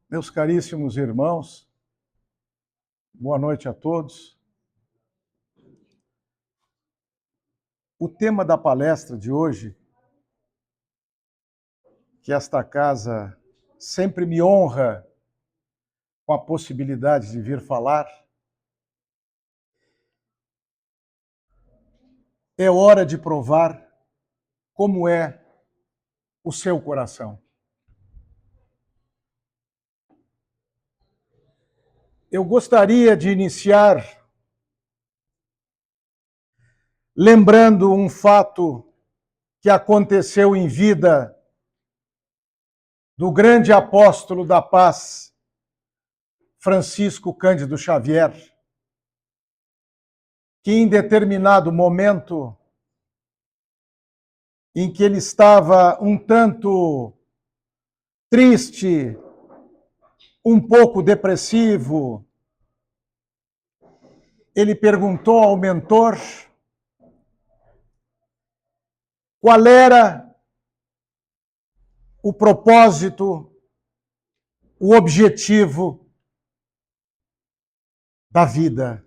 Meus caríssimos irmãos, boa noite a todos. O tema da palestra de hoje, que esta casa sempre me honra com a possibilidade de vir falar, é hora de provar como é o seu coração. Eu gostaria de iniciar lembrando um fato que aconteceu em vida do grande apóstolo da paz, Francisco Cândido Xavier, que em determinado momento em que ele estava um tanto triste, um pouco depressivo, ele perguntou ao mentor qual era o propósito, o objetivo da vida,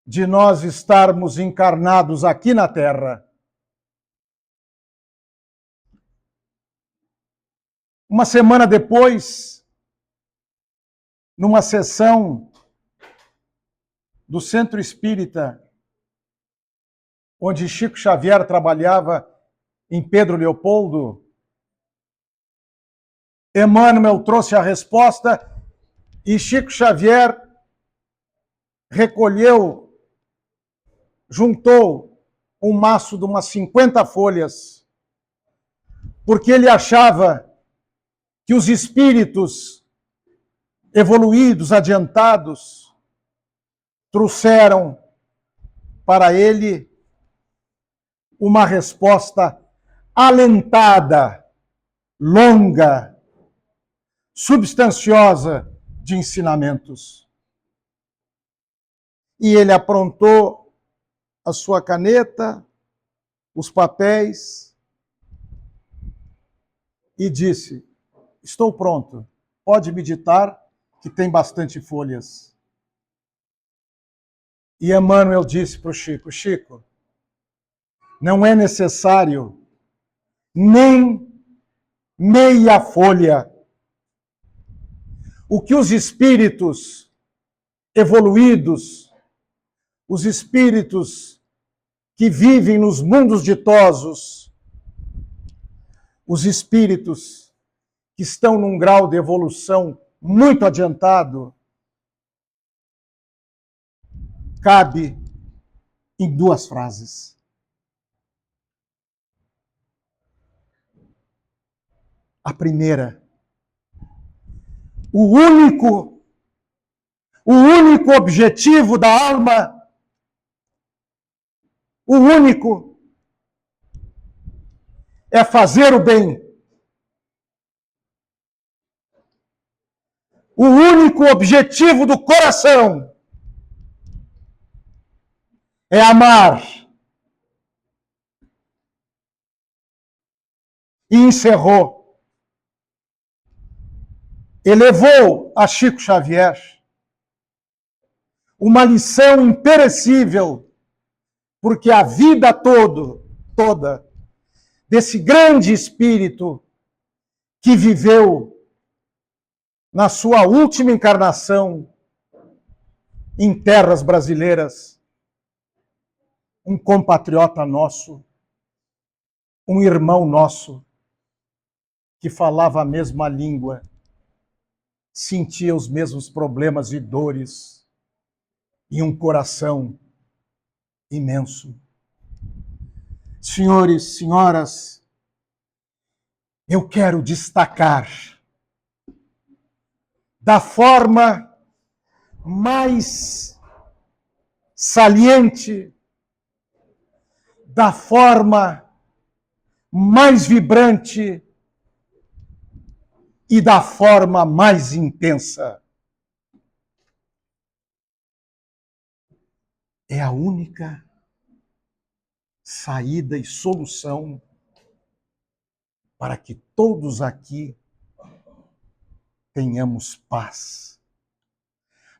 de nós estarmos encarnados aqui na Terra. Uma semana depois, numa sessão do Centro Espírita, onde Chico Xavier trabalhava em Pedro Leopoldo, Emmanuel trouxe a resposta e Chico Xavier recolheu, juntou um maço de umas 50 folhas, porque ele achava que os espíritos evoluídos, adiantados, trouxeram para ele uma resposta alentada, longa, substanciosa de ensinamentos. E ele aprontou a sua caneta, os papéis e disse: estou pronto, pode meditar, que tem bastante folhas. E Emmanuel disse para o Chico: Chico, não é necessário nem meia folha. O que os espíritos evoluídos, os espíritos que vivem nos mundos ditosos, os espíritos que estão num grau de evolução muito adiantado, cabe em 2 frases. A primeira: o único objetivo da alma, o único, é fazer o bem. O único objetivo do coração é amar. E encerrou. Elevou a Chico Xavier uma lição imperecível, porque a vida toda desse grande espírito que viveu na sua última encarnação em terras brasileiras, um compatriota nosso, um irmão nosso, que falava a mesma língua, sentia os mesmos problemas e dores, e um coração imenso. Senhores, senhoras, eu quero destacar da forma mais saliente, da forma mais vibrante e da forma mais intensa é a única saída e solução para que todos aqui tenhamos paz.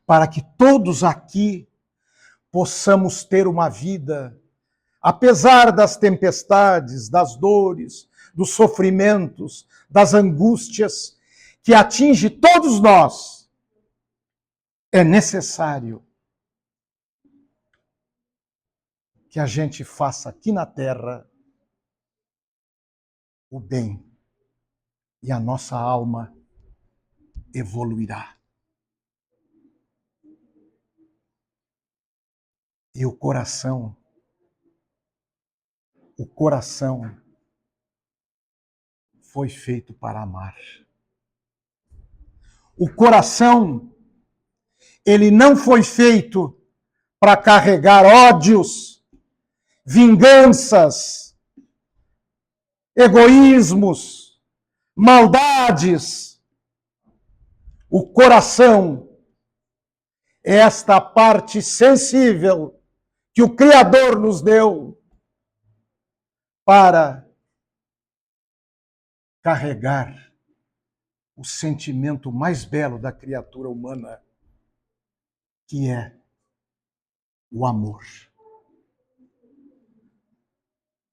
Para que todos aqui possamos ter uma vida, apesar das tempestades, das dores, dos sofrimentos, das angústias que atinge todos nós, é necessário que a gente faça aqui na terra o bem e a nossa alma evoluirá. E o coração foi feito para amar. O coração, ele não foi feito para carregar ódios, vinganças, egoísmos, maldades. O coração é esta parte sensível que o Criador nos deu para carregar o sentimento mais belo da criatura humana, que é o amor.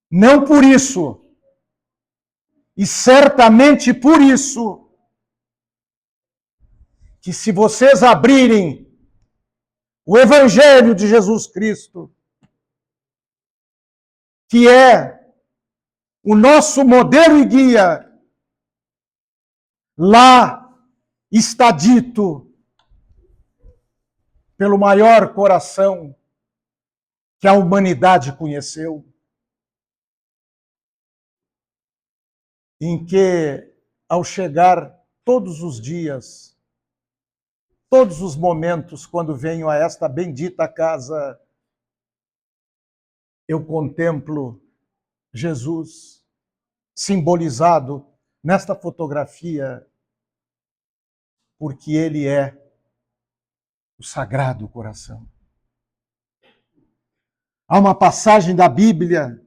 Não por isso, e certamente por isso, que se vocês abrirem o Evangelho de Jesus Cristo, que é o nosso modelo e guia, lá está dito pelo maior coração que a humanidade conheceu, em que, ao chegar todos os dias, todos os momentos, quando venho a esta bendita casa, eu contemplo Jesus simbolizado nesta fotografia, porque ele é o Sagrado Coração. Há uma passagem da Bíblia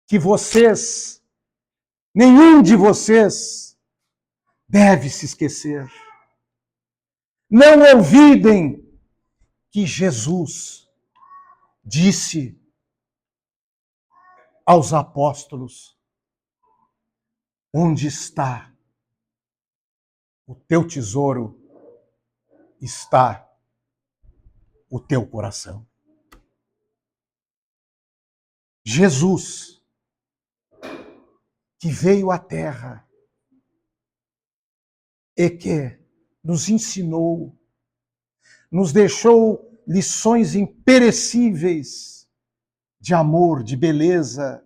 que vocês, nenhum de vocês, deve se esquecer. Não olvidem que Jesus disse aos apóstolos: onde está o teu tesouro, está o teu coração. Jesus, que veio à Terra e que nos ensinou, nos deixou lições imperecíveis de amor, de beleza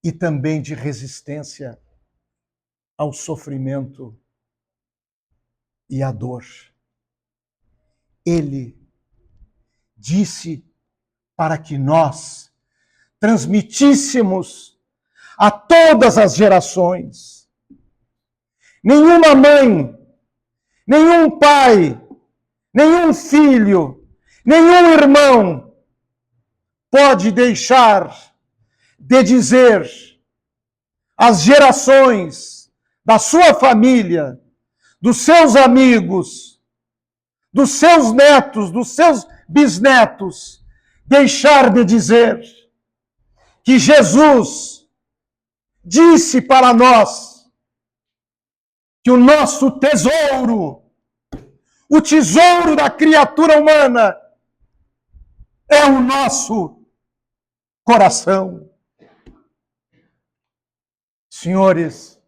e também de resistência ao sofrimento e à dor. Ele disse para que nós transmitíssemos a todas as gerações. Nenhuma mãe, nenhum pai, nenhum filho, nenhum irmão pode deixar de dizer às gerações da sua família, dos seus amigos, dos seus netos, dos seus bisnetos, deixar de dizer que Jesus disse para nós que o nosso tesouro, o tesouro da criatura humana, é o nosso coração. Senhores,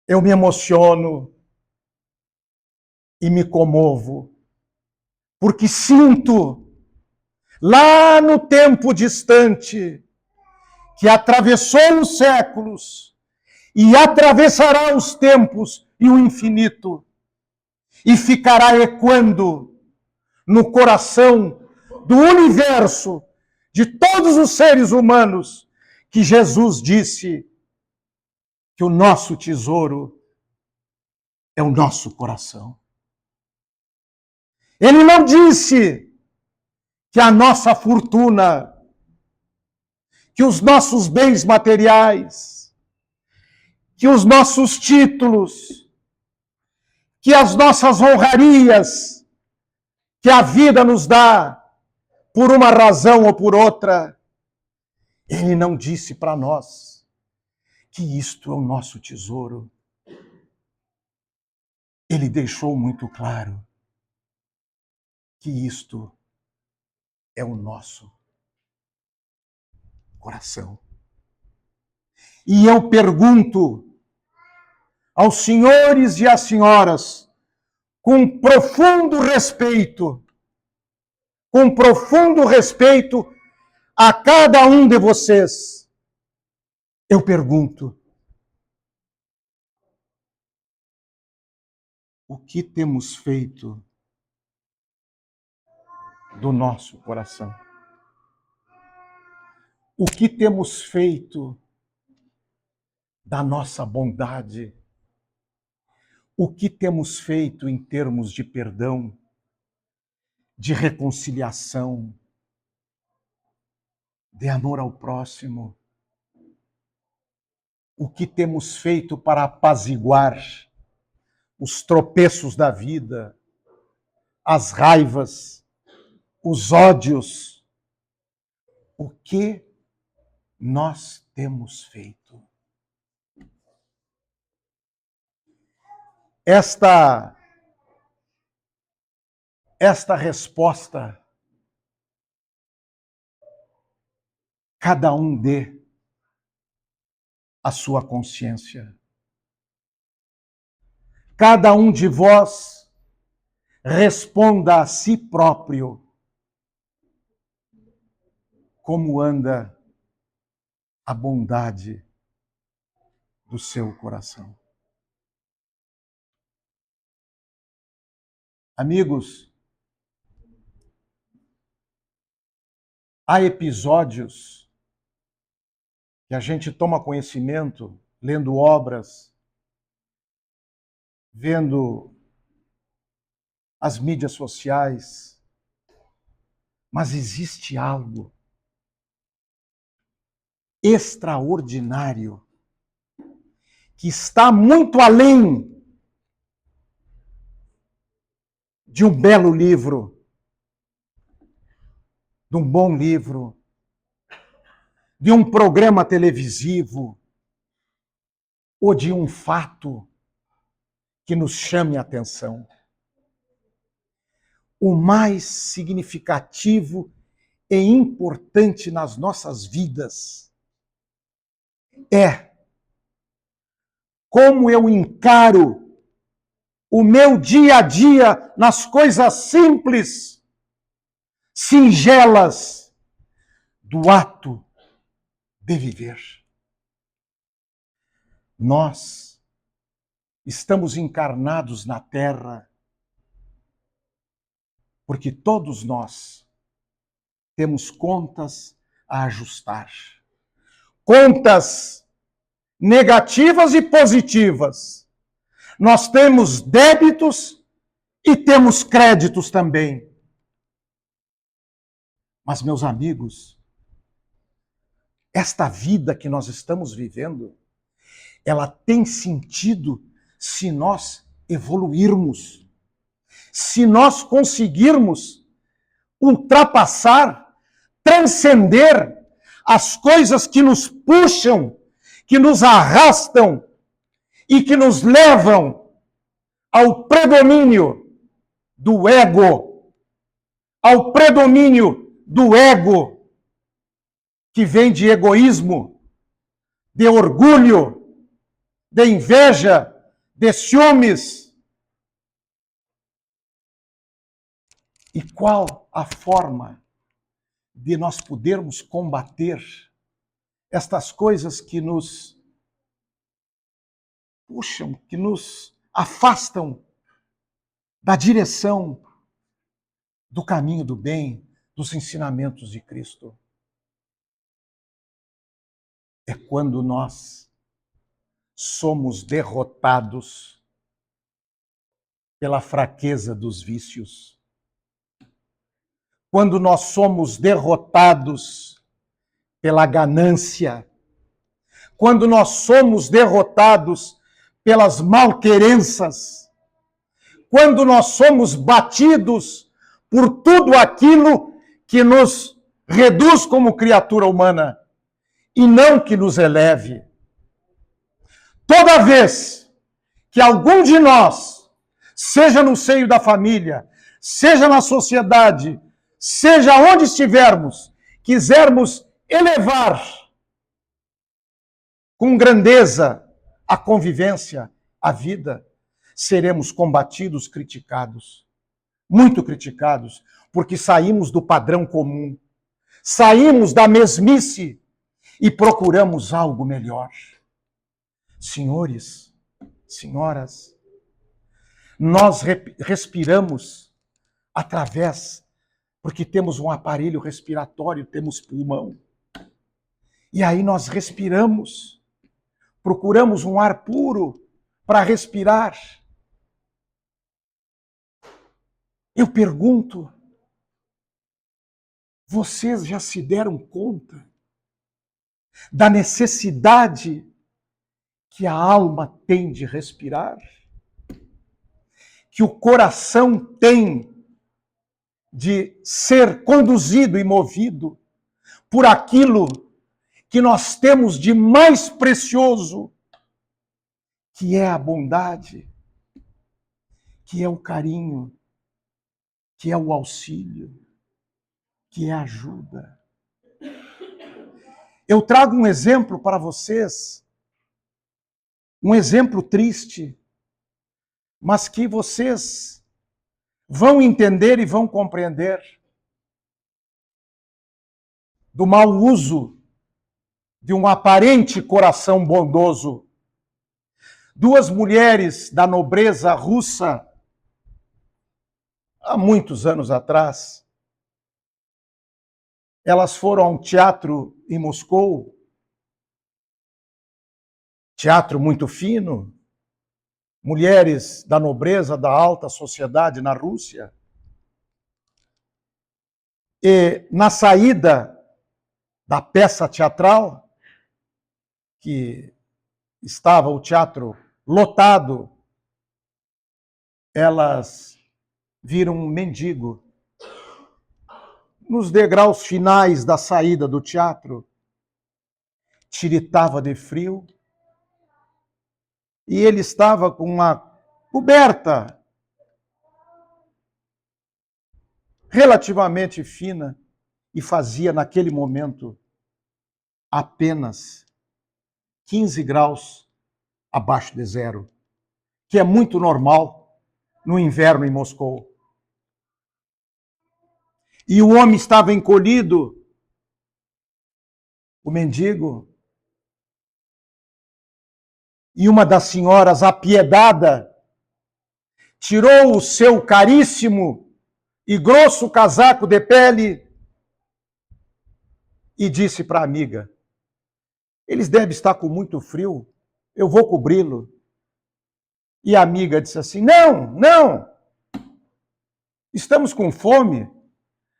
eu me emociono e me comovo, porque sinto, lá no tempo distante, que atravessou os séculos e atravessará os tempos e o infinito, e ficará ecoando no coração do universo, de todos os seres humanos, que Jesus disse que o nosso tesouro é o nosso coração. Ele não disse que a nossa fortuna, que os nossos bens materiais, que os nossos títulos, que as nossas honrarias, que a vida nos dá, por uma razão ou por outra, ele não disse para nós que isto é o nosso tesouro. Ele deixou muito claro que isto é o nosso coração. E eu pergunto aos senhores e às senhoras, com profundo respeito a cada um de vocês, eu pergunto: o que temos feito do nosso coração? O que temos feito da nossa bondade? O que temos feito em termos de perdão, de reconciliação, de amor ao próximo? O que temos feito para apaziguar os tropeços da vida, as raivas, os ódios? O que nós temos feito? Esta resposta, cada um dê a sua consciência. Cada um de vós responda a si próprio como anda a bondade do seu coração. Amigos, há episódios que a gente toma conhecimento lendo obras, vendo as mídias sociais, mas existe algo extraordinário que está muito além de um belo livro, de um bom livro, de um programa televisivo ou de um fato que nos chame a atenção. O mais significativo e importante nas nossas vidas é como eu encaro o meu dia a dia nas coisas simples, singelas do ato de viver. Nós estamos encarnados na Terra porque todos nós temos contas a ajustar. Contas negativas e positivas. Nós temos débitos e temos créditos também. Mas, meus amigos, esta vida que nós estamos vivendo, ela tem sentido se nós evoluirmos, se nós conseguirmos ultrapassar, transcender as coisas que nos puxam, que nos arrastam e que nos levam ao predomínio do ego, ao predomínio do ego, que vem de egoísmo, de orgulho, de inveja, de ciúmes. E qual a forma de nós podermos combater estas coisas que nos puxam, que nos afastam da direção do caminho do bem, dos ensinamentos de Cristo? É quando nós somos derrotados pela fraqueza dos vícios, quando nós somos derrotados pela ganância, quando nós somos derrotados pelas malquerenças, quando nós somos batidos por tudo aquilo que nos reduz como criatura humana e não que nos eleve. Toda vez que algum de nós, seja no seio da família, seja na sociedade, seja onde estivermos, quisermos elevar com grandeza a convivência, a vida, seremos combatidos, criticados, muito criticados, porque saímos do padrão comum, saímos da mesmice e procuramos algo melhor. Senhores, senhoras, nós respiramos através, porque temos um aparelho respiratório, temos pulmão. E aí nós respiramos, procuramos um ar puro para respirar. Eu pergunto, vocês já se deram conta da necessidade que a alma tem de respirar? Que o coração tem de ser conduzido e movido por aquilo que nós temos de mais precioso, que é a bondade, que é o carinho, que é o auxílio, que é a ajuda. Eu trago um exemplo para vocês, um exemplo triste, mas que vocês vão entender e vão compreender do mau uso de um aparente coração bondoso. Duas mulheres da nobreza russa, há muitos anos atrás, elas foram a um teatro em Moscou, teatro muito fino, mulheres da nobreza, da alta sociedade na Rússia. E na saída da peça teatral, que estava o teatro lotado, elas viram um mendigo nos degraus finais da saída do teatro, tiritava de frio, e ele estava com uma coberta relativamente fina e fazia, naquele momento, apenas 15 graus abaixo de zero, que é muito normal no inverno em Moscou. E o homem estava encolhido, o mendigo, e uma das senhoras, apiedada, tirou o seu caríssimo e grosso casaco de pele e disse para a amiga: eles devem estar com muito frio, eu vou cobri-lo. E a amiga disse assim: não, não, estamos com fome,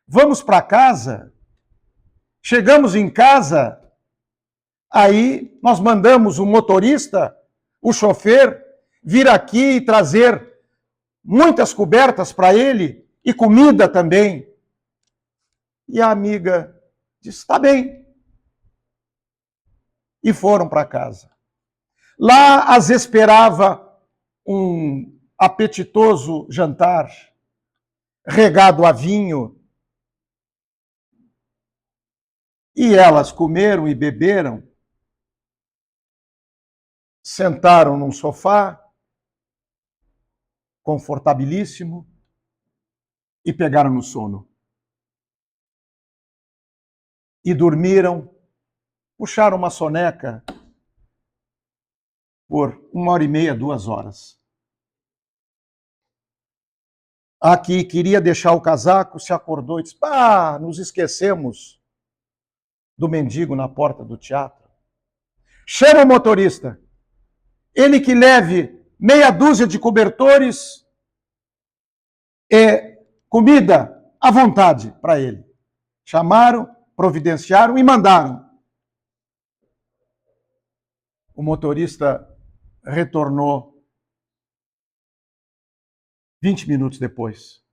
vamos para casa. Chegamos em casa, aí nós mandamos o motorista, o chofer, vir aqui e trazer muitas cobertas para ele e comida também. E a amiga disse: está bem. E foram para casa. Lá as esperava um apetitoso jantar, regado a vinho. E elas comeram e beberam, sentaram num sofá, confortabilíssimo, e pegaram no sono. E dormiram, puxaram uma soneca por 1h30, 2 horas. A que queria deixar o casaco se acordou e disse: nos esquecemos do mendigo na porta do teatro. Chama o motorista. Ele que leve meia dúzia de cobertores e comida à vontade para ele. Chamaram, providenciaram e mandaram. O motorista retornou 20 minutos depois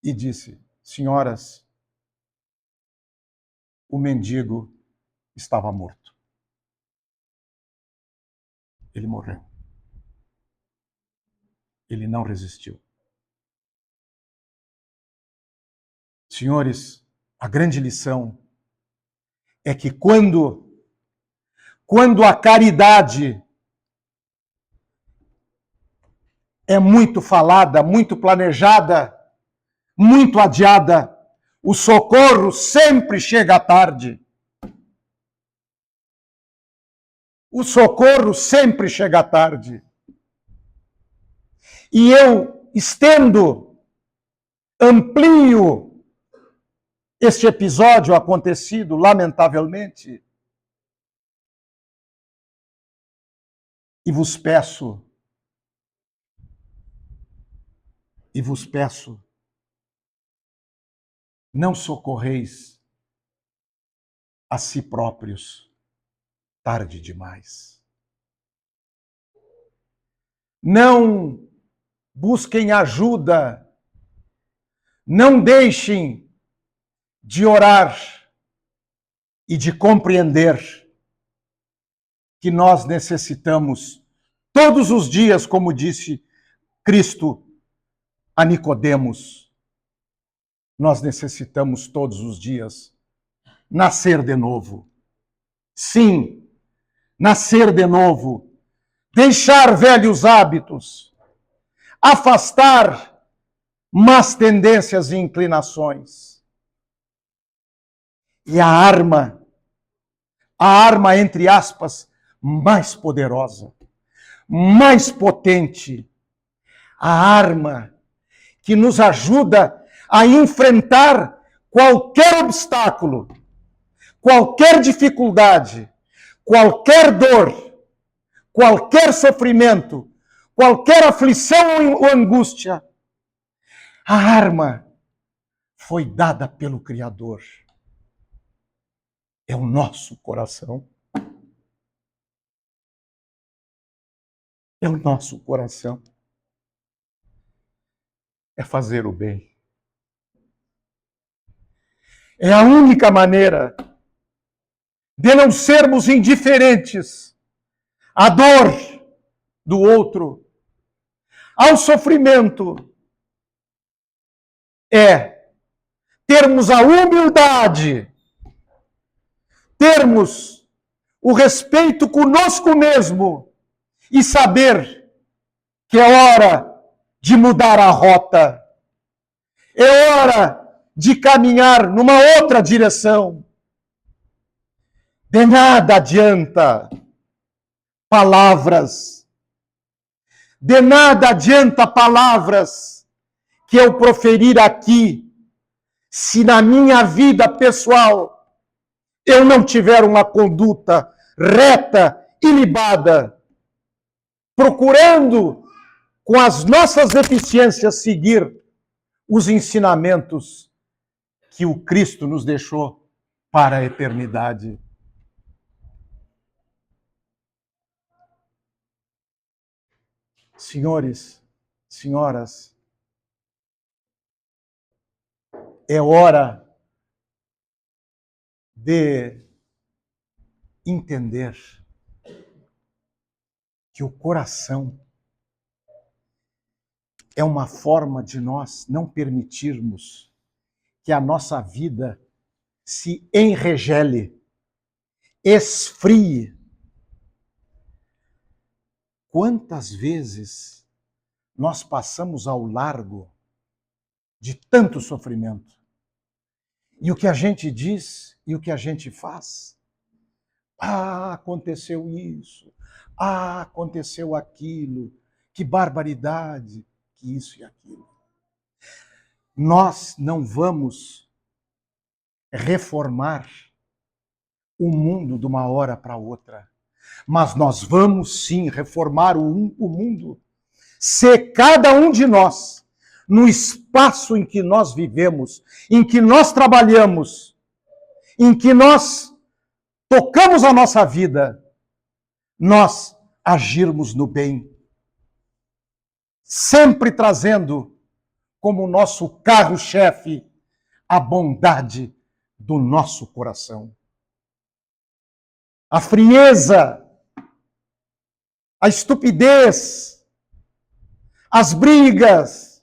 e disse: senhoras, o mendigo estava morto. Ele morreu. Ele não resistiu. Senhores, a grande lição é que quando a caridade é muito falada, muito planejada, muito adiada, o socorro sempre chega tarde. O socorro sempre chega tarde. E eu estendo, amplio este episódio acontecido, lamentavelmente, e vos peço, não socorreis a si próprios tarde demais. Não busquem ajuda, não deixem de orar e de compreender que nós necessitamos todos os dias, como disse Cristo a Nicodemos, nós necessitamos todos os dias nascer de novo. Sim, nascer de novo, deixar velhos hábitos, afastar más tendências e inclinações. E a arma, entre aspas, mais poderosa, mais potente, a arma que nos ajuda a enfrentar qualquer obstáculo, qualquer dificuldade, qualquer dor, qualquer sofrimento, qualquer aflição ou angústia. A arma foi dada pelo Criador. É o nosso coração. É o nosso coração. É fazer o bem. É a única maneira de não sermos indiferentes à dor do outro, ao sofrimento. É termos a humildade, termos o respeito conosco mesmo e saber que é hora de mudar a rota. É hora de caminhar numa outra direção. De nada adianta palavras. De nada adianta palavras que eu proferir aqui, se na minha vida pessoal eu não tiver uma conduta reta, ilibada, procurando, com as nossas deficiências, seguir os ensinamentos que o Cristo nos deixou para a eternidade. Senhores, senhoras, é hora de entender que o coração é uma forma de nós não permitirmos que a nossa vida se enregele, esfrie. Quantas vezes nós passamos ao largo de tanto sofrimento? E o que a gente diz e o que a gente faz? Ah, aconteceu isso. Ah, aconteceu aquilo. Que barbaridade. Que isso e aquilo. Nós não vamos reformar o mundo de uma hora para outra. Mas nós vamos sim reformar o mundo se cada um de nós no espaço em que nós vivemos, em que nós trabalhamos, em que nós tocamos a nossa vida, nós agirmos no bem, sempre trazendo como nosso carro-chefe a bondade do nosso coração. A frieza, a estupidez, as brigas,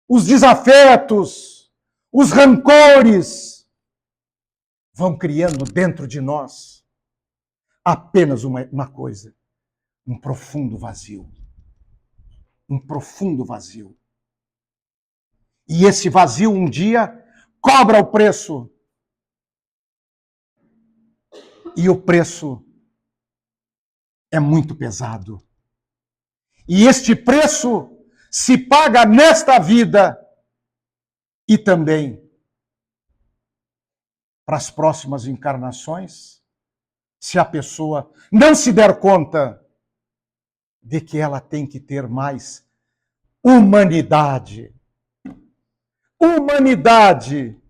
os desafetos, os rancores vão criando dentro de nós apenas uma coisa, um profundo vazio. Um profundo vazio. E esse vazio um dia cobra o preço. E o preço é muito pesado. E este preço se paga nesta vida e também para as próximas encarnações, se a pessoa não se der conta de que ela tem que ter mais humanidade. Humanidade.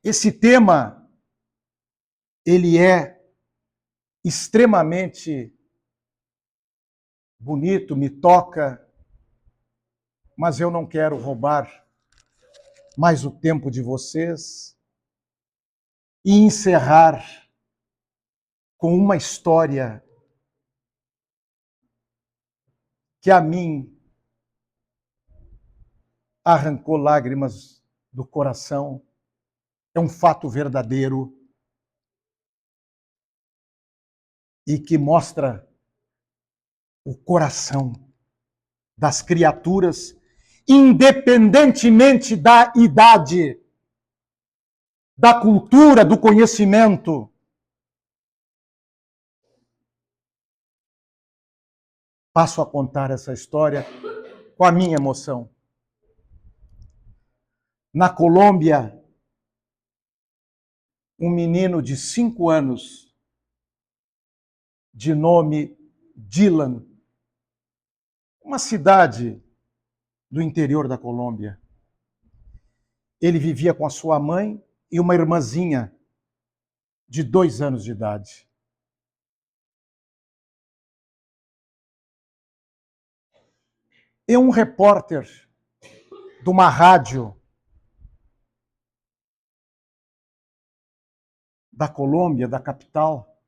Esse tema, ele é extremamente bonito, me toca, mas eu não quero roubar mais o tempo de vocês e encerrar com uma história que a mim arrancou lágrimas do coração. É um fato verdadeiro e que mostra o coração das criaturas, independentemente da idade, da cultura, do conhecimento. Passo a contar essa história com a minha emoção. Na Colômbia, um menino de 5 anos, de nome Dylan, uma cidade do interior da Colômbia. Ele vivia com a sua mãe e uma irmãzinha de 2 anos de idade. E um repórter de uma rádio da Colômbia, da capital,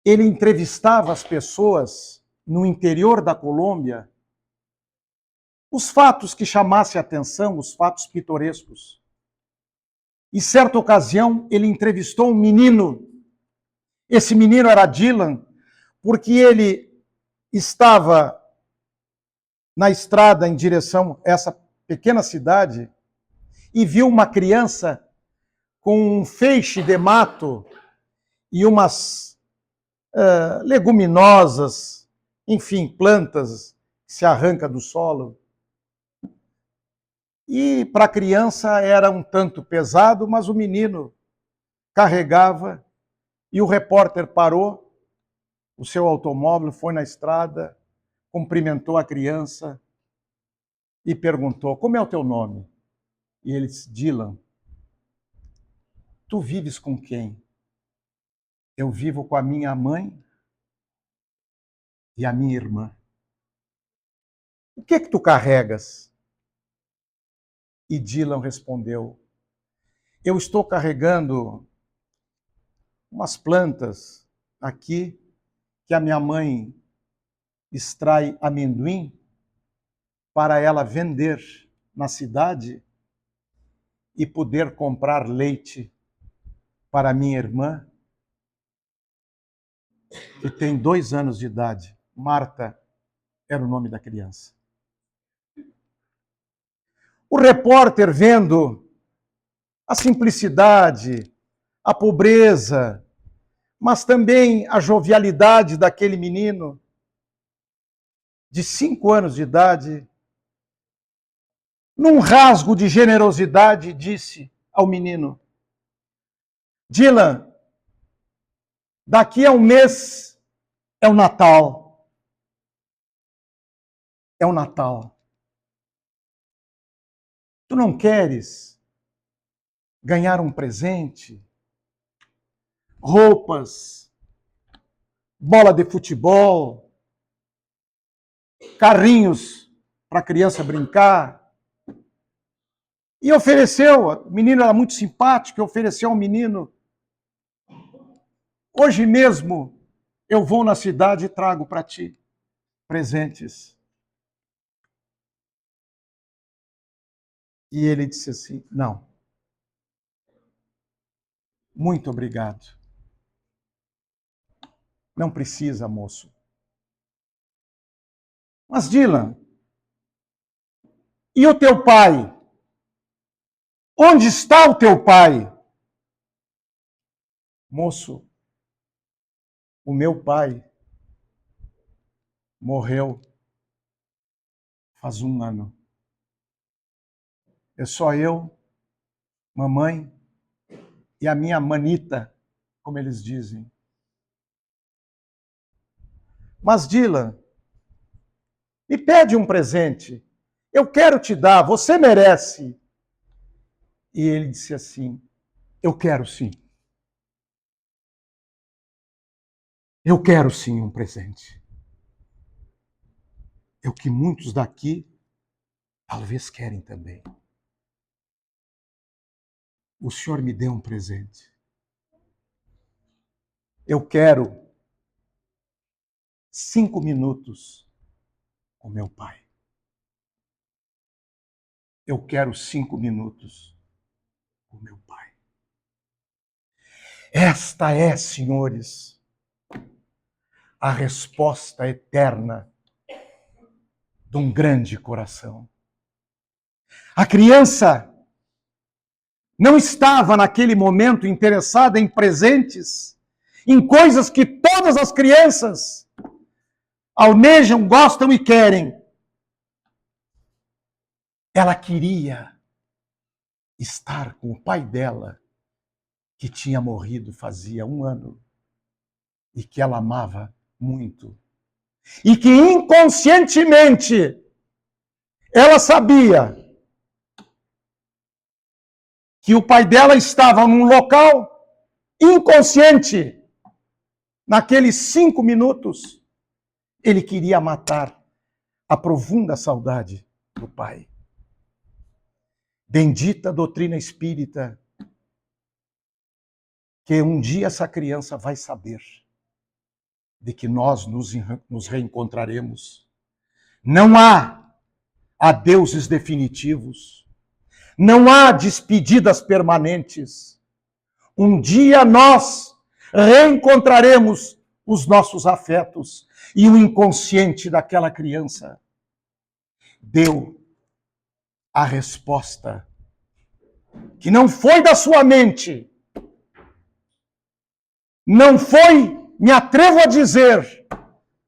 ele entrevistava as pessoas no interior da Colômbia, os fatos que chamassem a atenção, os fatos pitorescos. E certa ocasião ele entrevistou um menino. Esse menino era Dylan, porque ele estava na estrada em direção a essa pequena cidade e viu uma criança com um feixe de mato e umas leguminosas, enfim, plantas que se arranca do solo. E para a criança era um tanto pesado, mas o menino carregava e o repórter parou o seu automóvel, foi na estrada, cumprimentou a criança e perguntou: como é o teu nome? E ele disse: Dylan. Tu vives com quem? Eu vivo com a minha mãe e a minha irmã. O que é que tu carregas? E Dylan respondeu: eu estou carregando umas plantas aqui que a minha mãe extrai amendoim para ela vender na cidade e poder comprar leite para minha irmã, que tem 2 anos de idade. Marta era o nome da criança. O repórter, vendo a simplicidade, a pobreza, mas também a jovialidade daquele menino de 5 anos de idade, num rasgo de generosidade, disse ao menino: Dylan, daqui a um mês é o Natal. é o Natal. Tu não queres ganhar um presente? Roupas, bola de futebol, carrinhos para a criança brincar. E ofereceu, o menino era muito simpático, ofereceu ao menino: hoje mesmo eu vou na cidade e trago para ti presentes. E ele disse assim: não, muito obrigado. Não precisa, moço. Mas, Dylan, e o teu pai? Onde está o teu pai? Moço, o meu pai morreu faz 1 ano. É só eu, mamãe e a minha manita, como eles dizem. Mas, Dylan, me pede um presente. Eu quero te dar, você merece. E ele disse assim: eu quero sim. Eu quero sim um presente. É o que muitos daqui talvez querem também. O Senhor me deu um presente. Eu quero 5 minutos com meu pai. Eu quero 5 minutos com meu pai. Esta é, senhores, a resposta eterna de um grande coração. A criança não estava naquele momento interessada em presentes, em coisas que todas as crianças almejam, gostam e querem. Ela queria estar com o pai dela, que tinha morrido fazia 1 ano e que ela amava muito. E que inconscientemente ela sabia que o pai dela estava num local inconsciente. Naqueles 5 minutos, ele queria matar a profunda saudade do pai. Bendita doutrina espírita, que um dia essa criança vai saber de que nós nos reencontraremos. Não há adeuses definitivos. Não há despedidas permanentes. Um dia nós reencontraremos os nossos afetos e o inconsciente daquela criança deu a resposta que não foi da sua mente, não foi, me atrevo a dizer,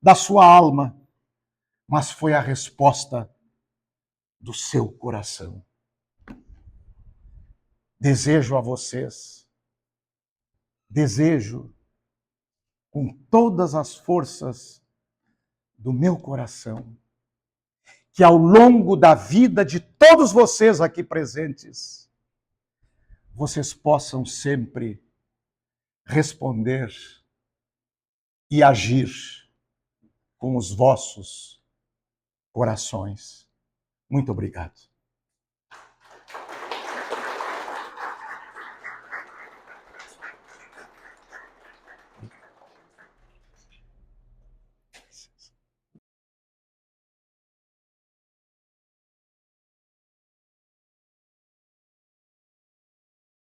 da sua alma, mas foi a resposta do seu coração. Desejo a vocês, desejo com todas as forças do meu coração, que ao longo da vida de todos vocês aqui presentes, vocês possam sempre responder e agir com os vossos corações. Muito obrigado.